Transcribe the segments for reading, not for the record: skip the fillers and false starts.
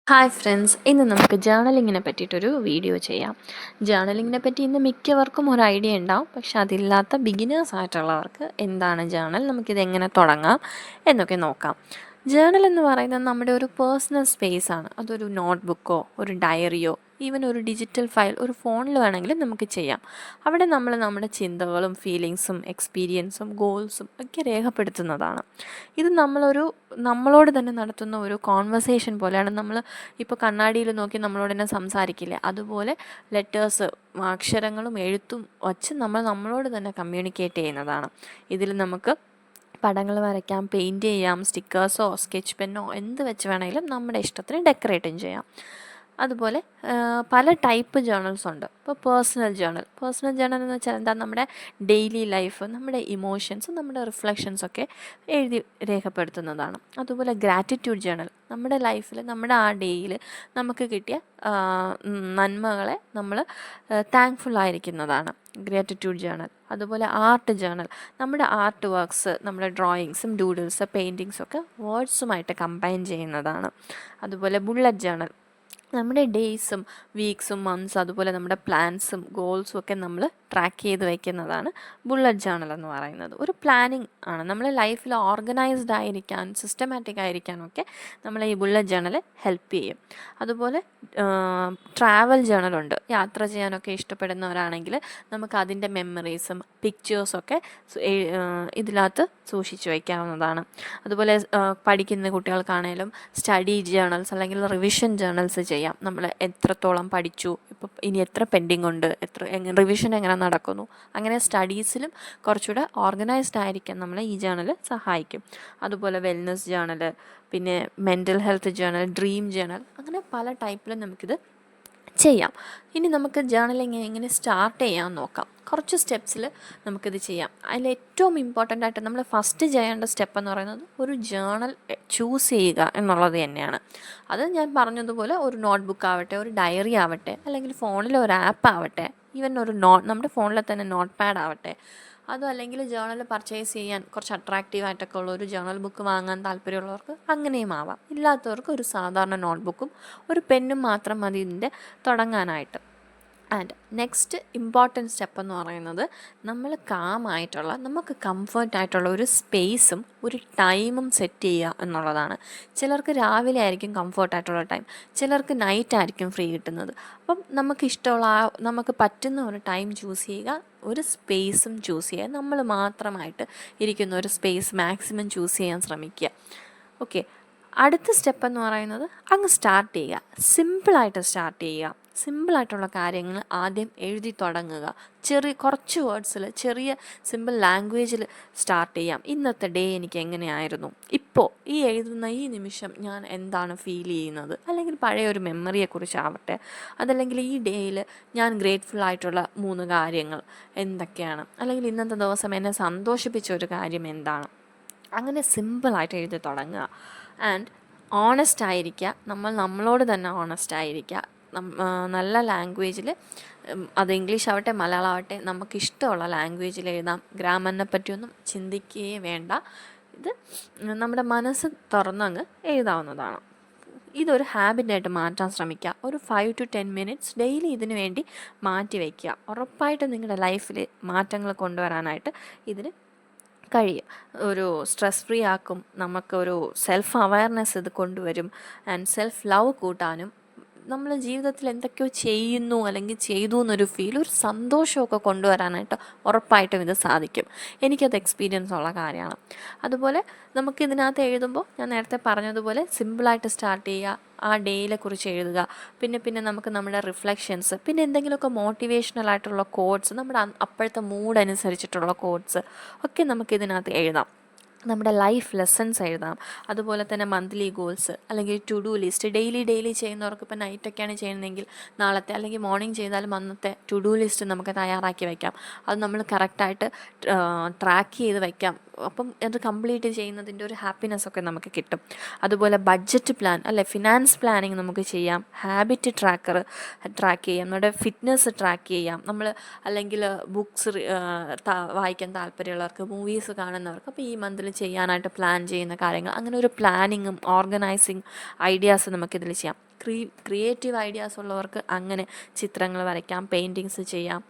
Hi friends, ഇന്ന് നമുക്ക് ജേർണലിങ്ങിനെ പറ്റിയിട്ടൊരു video ചെയ്യാം. ജേർണലിങ്ങിനെ പറ്റി ഇന്ന് മിക്കവർക്കും ഒരു ഐഡിയ ഉണ്ടാവും, പക്ഷെ അതില്ലാത്ത ബിഗിനേഴ്സ് ആയിട്ടുള്ളവർക്ക് എന്താണ് ജേർണൽ, നമുക്കിത് എങ്ങനെ തുടങ്ങാം എന്നൊക്കെ നോക്കാം. ജേർണൽ എന്ന് പറയുന്നത് നമ്മുടെ ഒരു പേഴ്സണൽ സ്പേസ് ആണ്. അതൊരു നോട്ട്ബുക്കോ ഒരു ഡയറിയോ ഈവൻ ഒരു ഡിജിറ്റൽ ഫയൽ ഒരു ഫോണിൽ വേണമെങ്കിലും നമുക്ക് ചെയ്യാം. അവിടെ നമ്മൾ നമ്മുടെ ചിന്തകളും ഫീലിങ്സും എക്സ്പീരിയൻസും ഗോൾസും ഒക്കെ രേഖപ്പെടുത്തുന്നതാണ്. ഇത് നമ്മളോട് തന്നെ നടത്തുന്ന ഒരു കോൺവെർസേഷൻ പോലെയാണ്. നമ്മൾ ഇപ്പോൾ കണ്ണാടിയിൽ നോക്കി നമ്മളോട് തന്നെ സംസാരിക്കില്ലേ, അതുപോലെ ലെറ്റേഴ്സ് അക്ഷരങ്ങളും എഴുത്തും വച്ച് നമ്മളോട് തന്നെ കമ്മ്യൂണിക്കേറ്റ് ചെയ്യുന്നതാണ്. ഇതിൽ നമുക്ക് പടങ്ങൾ വരയ്ക്കാം, പെയിൻറ്റ് ചെയ്യാം, സ്റ്റിക്കേഴ്സോ സ്കെച്ച് പെന്നോ എന്ത് വെച്ച് വേണമെങ്കിലും നമ്മുടെ ഇഷ്ടത്തിന് ഡെക്കറേറ്റും ചെയ്യാം. അതുപോലെ പല ടൈപ്പ് ജേർണൽസ് ഉണ്ട്. ഇപ്പോൾ പേഴ്സണൽ ജേർണൽ എന്ന് വെച്ചാൽ എന്താ, നമ്മുടെ ഡെയിലി ലൈഫ്, നമ്മുടെ ഇമോഷൻസ്, നമ്മുടെ റിഫ്ലക്ഷൻസൊക്കെ എഴുതി രേഖപ്പെടുത്തുന്നതാണ്. അതുപോലെ ഗ്രാറ്റിറ്റ്യൂഡ് ജേർണൽ, നമ്മുടെ ലൈഫിൽ നമ്മുടെ ആ ഡേയിൽ നമുക്ക് കിട്ടിയ നന്മകളെ നമ്മൾ താങ്ക്ഫുള്ളായിരിക്കുന്നതാണ് ഗ്രാറ്റിറ്റ്യൂഡ് ജേർണൽ. അതുപോലെ ആർട്ട് ജേർണൽ, നമ്മുടെ ആർട്ട് വർക്ക്സ്, നമ്മുടെ ഡ്രോയിങ്സും ഡൂഡിൽസ് പെയിൻറ്റിങ്സൊക്കെ വേർഡ്സുമായിട്ട് കമ്പൈൻ ചെയ്യുന്നതാണ്. അതുപോലെ ബുള്ളറ്റ് ജേർണൽ, നമ്മുടെ ഡേയ്സും വീക്സും മന്ത്സ് അതുപോലെ നമ്മുടെ പ്ലാൻസും ഗോൾസും ഒക്കെ നമ്മൾ ട്രാക്ക് ചെയ്ത് വയ്ക്കുന്നതാണ് ബുള്ളറ്റ് ജേർണൽ എന്ന് പറയുന്നത്. ഒരു പ്ലാനിങ് ആണ്. നമ്മൾ ലൈഫിൽ ഓർഗനൈസ്ഡ് ആയിരിക്കാൻ, സിസ്റ്റമാറ്റിക് ആയിരിക്കാനൊക്കെ നമ്മളെ ഈ ബുള്ളറ്റ് ജേർണൽ ഹെൽപ്പ് ചെയ്യും. അതുപോലെ ട്രാവൽ ജേർണലുണ്ട്. യാത്ര ചെയ്യാനൊക്കെ ഇഷ്ടപ്പെടുന്നവരാണെങ്കിൽ നമുക്ക് അതിൻ്റെ മെമ്മറീസും പിക്ചേഴ്സൊക്കെ ഇതിനകത്ത് സൂക്ഷിച്ചു വയ്ക്കാവുന്നതാണ്. അതുപോലെ പഠിക്കുന്ന കുട്ടികൾക്കാണേലും സ്റ്റഡി ജേർണൽസ് അല്ലെങ്കിൽ റിവിഷൻ ജേർണൽസ് ചെയ്യാം. നമ്മൾ എത്രത്തോളം പഠിച്ചു, ഇപ്പോൾ ഇനി എത്ര പെൻഡിങ് ഉണ്ട്, റിവിഷൻ എങ്ങനെ നടക്കുന്നു, അങ്ങനെ സ്റ്റഡീസിലും കുറച്ചുകൂടെ ഓർഗനൈസ്ഡ് ആയിരിക്കാൻ നമ്മളെ ഈ ജേർണൽ സഹായിക്കും. അതുപോലെ വെൽനസ് ജേർണൽ, പിന്നെ mental health journal, dream journal, അങ്ങനെ പല ടൈപ്പിലും നമുക്കിത് ചെയ്യാം. ഇനി നമുക്ക് ജേർണലിങ് എങ്ങനെ സ്റ്റാർട്ട് ചെയ്യാൻ നോക്കാം. കുറച്ച് സ്റ്റെപ്സിൽ നമുക്കിത് ചെയ്യാം. അതിൽ ഏറ്റവും ഇമ്പോർട്ടൻ്റ് ആയിട്ട് നമ്മൾ ഫസ്റ്റ് ചെയ്യേണ്ട സ്റ്റെപ്പ് എന്ന് പറയുന്നത് ഒരു ജേർണൽ ചൂസ് ചെയ്യുക എന്നുള്ളത് തന്നെയാണ്. അത് ഞാൻ പറഞ്ഞതുപോലെ ഒരു നോട്ട്ബുക്ക് ആവട്ടെ, ഒരു ഡയറി ആവട്ടെ, അല്ലെങ്കിൽ ഫോണിലെ ഒരു ആപ്പ് ആവട്ടെ, ഈവൻ നമ്മുടെ ഫോണിലെ തന്നെ നോട്ട് പാഡ് ആവട്ടെ, അതും അല്ലെങ്കിൽ ജേർണൽ പർച്ചേസ് ചെയ്യാൻ കുറച്ച് അട്രാക്റ്റീവായിട്ടൊക്കെ ഉള്ള ഒരു ജേർണൽ ബുക്ക് വാങ്ങാൻ താല്പര്യമുള്ളവർക്ക് അങ്ങനെയും ആവാം. ഇല്ലാത്തവർക്ക് ഒരു സാധാരണ നോട്ട്ബുക്കും ഒരു പെന്നും മാത്രം മതി ഇതിൻ്റെ തുടങ്ങാനായിട്ട്. ആൻഡ് നെക്സ്റ്റ് ഇമ്പോർട്ടൻറ്റ് സ്റ്റെപ്പ് എന്ന് പറയുന്നത് നമ്മൾ കാമായിട്ടുള്ള, നമുക്ക് കംഫർട്ടായിട്ടുള്ള ഒരു സ്പേസും ഒരു ടൈമും സെറ്റ് ചെയ്യുക എന്നുള്ളതാണ്. ചിലർക്ക് രാവിലെ ആയിരിക്കും കംഫർട്ടായിട്ടുള്ള ടൈം, ചിലർക്ക് നൈറ്റ് ആയിരിക്കും ഫ്രീ കിട്ടുന്നത്. അപ്പം നമുക്കിഷ്ടമുള്ള നമുക്ക് പറ്റുന്ന ഒരു ടൈം ചൂസ് ചെയ്യുക, ഒരു സ്പേസും ചൂസ് ചെയ്യുക. നമ്മൾ മാത്രമായിട്ട് ഇരിക്കുന്ന ഒരു സ്പേസ് മാക്സിമം ചൂസ് ചെയ്യാൻ ശ്രമിക്കുക. ഓക്കെ, അടുത്ത സ്റ്റെപ്പ് എന്ന് പറയുന്നത് അങ്ങ് സ്റ്റാർട്ട് ചെയ്യുക. സിമ്പിളായിട്ട് സ്റ്റാർട്ട് ചെയ്യുക. സിമ്പിളായിട്ടുള്ള കാര്യങ്ങൾ ആദ്യം എഴുതി തുടങ്ങുക. കുറച്ച് വേർഡ്സിൽ, ചെറിയ സിമ്പിൾ ലാംഗ്വേജിൽ സ്റ്റാർട്ട് ചെയ്യാം. ഇന്നത്തെ ഡേ എനിക്ക് എങ്ങനെയായിരുന്നു, ഇപ്പോൾ ഈ എഴുതുന്ന ഈ നിമിഷം ഞാൻ എന്താണ് ഫീൽ ചെയ്യുന്നത്, അല്ലെങ്കിൽ പഴയ ഒരു മെമ്മറിയെക്കുറിച്ചാവട്ടെ, അതല്ലെങ്കിൽ ഈ ഡേയിൽ ഞാൻ ഗ്രേറ്റ്ഫുൾ ആയിട്ടുള്ള 3 കാര്യങ്ങൾ എന്തൊക്കെയാണ്, അല്ലെങ്കിൽ ഇന്നത്തെ ദിവസം എന്നെ സന്തോഷിപ്പിച്ച ഒരു കാര്യം എന്താണ്, അങ്ങനെ സിമ്പിളായിട്ട് എഴുതി തുടങ്ങുക. ആൻഡ് ഓണസ്റ്റ് ആയിരിക്കുക. നമ്മളോട് തന്നെ ഓണസ്റ്റ് ആയിരിക്കുക. നല്ല ലാംഗ്വേജിൽ, അത് ഇംഗ്ലീഷ് ആവട്ടെ മലയാളം ആവട്ടെ, നമുക്കിഷ്ടമുള്ള ലാംഗ്വേജിൽ എഴുതാം. ഗ്രാമറിനെ പറ്റിയൊന്നും ചിന്തിക്കുകയേ വേണ്ട. ഇത് നമ്മുടെ മനസ്സ് തുറന്നങ്ങ് എഴുതാവുന്നതാണ്. ഇതൊരു ഹാബിറ്റായിട്ട് മാറ്റാൻ ശ്രമിക്കുക. ഒരു 5 to 10 minutes ഡെയിലി ഇതിനു വേണ്ടി മാറ്റി വയ്ക്കുക. ഉറപ്പായിട്ടും നിങ്ങളുടെ ലൈഫിൽ മാറ്റങ്ങൾ കൊണ്ടുവരാനായിട്ട് ഇതിന് കഴിയും. ഒരു സ്ട്രെസ് ഫ്രീ ആക്കും, നമുക്കൊരു സെൽഫ് അവയർനെസ് ഇത് കൊണ്ടുവരും. ആൻഡ് സെൽഫ് ലവ് കൂട്ടാനും, നമ്മൾ ജീവിതത്തിൽ എന്തൊക്കെയോ ചെയ്യുന്നു അല്ലെങ്കിൽ ചെയ്തു എന്നൊരു ഫീൽ, ഒരു സന്തോഷമൊക്കെ കൊണ്ടുവരാനായിട്ട് ഉറപ്പായിട്ടും ഇത് സാധിക്കും. എനിക്കത് എക്സ്പീരിയൻസ് ഉള്ള കാര്യമാണ്. അതുപോലെ നമുക്കിതിനകത്ത് എഴുതുമ്പോൾ ഞാൻ നേരത്തെ പറഞ്ഞതുപോലെ സിമ്പിളായിട്ട് സ്റ്റാർട്ട് ചെയ്യുക, ആ ഡേയിലെ കുറിച്ച് എഴുതുക. പിന്നെ നമുക്ക് നമ്മുടെ റിഫ്ലക്ഷൻസ്, പിന്നെ എന്തെങ്കിലുമൊക്കെ മോട്ടിവേഷണൽ ആയിട്ടുള്ള കോട്ട്സ്, നമ്മുടെ അപ്പോഴത്തെ മൂഡ് അനുസരിച്ചിട്ടുള്ള കോട്ട്സ് ഒക്കെ നമുക്കിതിനകത്ത് എഴുതാം. നമ്മുടെ ലൈഫ് ലെസൺസ് എഴുതാം. അതുപോലെ തന്നെ മന്ത്ലി ഗോൾസ്, അല്ലെങ്കിൽ ടു ഡു ലിസ്റ്റ്, ഡെയിലി ചെയ്യുന്നവർക്ക് ഇപ്പോൾ നൈറ്റൊക്കെയാണ് ചെയ്യുന്നതെങ്കിൽ നാളത്തെ, അല്ലെങ്കിൽ മോർണിംഗ് ചെയ്താലും അന്നത്തെ ടു ഡു ലിസ്റ്റ് നമുക്ക് തയ്യാറാക്കി വയ്ക്കാം. അത് നമ്മൾ കറക്റ്റായിട്ട് ട്രാക്ക് ചെയ്ത് വയ്ക്കാം. അപ്പം അത് കംപ്ലീറ്റ് ചെയ്യുന്നതിൻ്റെ ഒരു ഹാപ്പിനെസ് ഒക്കെ നമുക്ക് കിട്ടും. അതുപോലെ ബഡ്ജറ്റ് പ്ലാൻ, അല്ലെ ഫിനാൻസ് പ്ലാനിങ് നമുക്ക് ചെയ്യാം. ഹാബിറ്റ് ട്രാക്ക് ചെയ്യാം. നമ്മുടെ ഫിറ്റ്നസ് ട്രാക്ക് ചെയ്യാം. നമ്മൾ അല്ലെങ്കിൽ ബുക്സ് വായിക്കാൻ താല്പര്യമുള്ളവർക്ക്, മൂവീസ് കാണുന്നവർക്ക്, അപ്പോൾ ഈ മന്തിൽ ചെയ്യാനായിട്ട് പ്ലാൻ ചെയ്യുന്ന കാര്യങ്ങൾ, അങ്ങനെ ഒരു പ്ലാനിങ്ങും ഓർഗനൈസിങ് ഐഡിയാസ് നമുക്കിതിൽ ചെയ്യാം. ക്രിയേറ്റീവ് ഐഡിയാസ് ഉള്ളവർക്ക് അങ്ങനെ ചിത്രങ്ങൾ വരയ്ക്കാം, പെയിൻറ്റിങ്സ് ചെയ്യാം,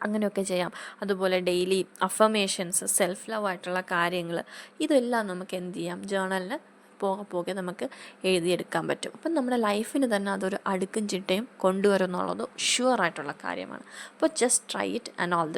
അങ്ങനെയൊക്കെ ചെയ്യാം. അതുപോലെ ഡെയിലി അഫർമേഷൻസ്, സെൽഫ് ലവ് ആയിട്ടുള്ള കാര്യങ്ങൾ, ഇതെല്ലാം നമുക്ക് എന്ത് ചെയ്യാം, ജേണലിൽ പോകെ പോകെ നമുക്ക് എഴുതിയെടുക്കാൻ പറ്റും. അപ്പം നമ്മുടെ ലൈഫിന് തന്നെ അതൊരു അടുക്കും ചിട്ടയും കൊണ്ടുവരുന്നുള്ളത് ഷുവറായിട്ടുള്ള കാര്യമാണ്. അപ്പോൾ just try it and all the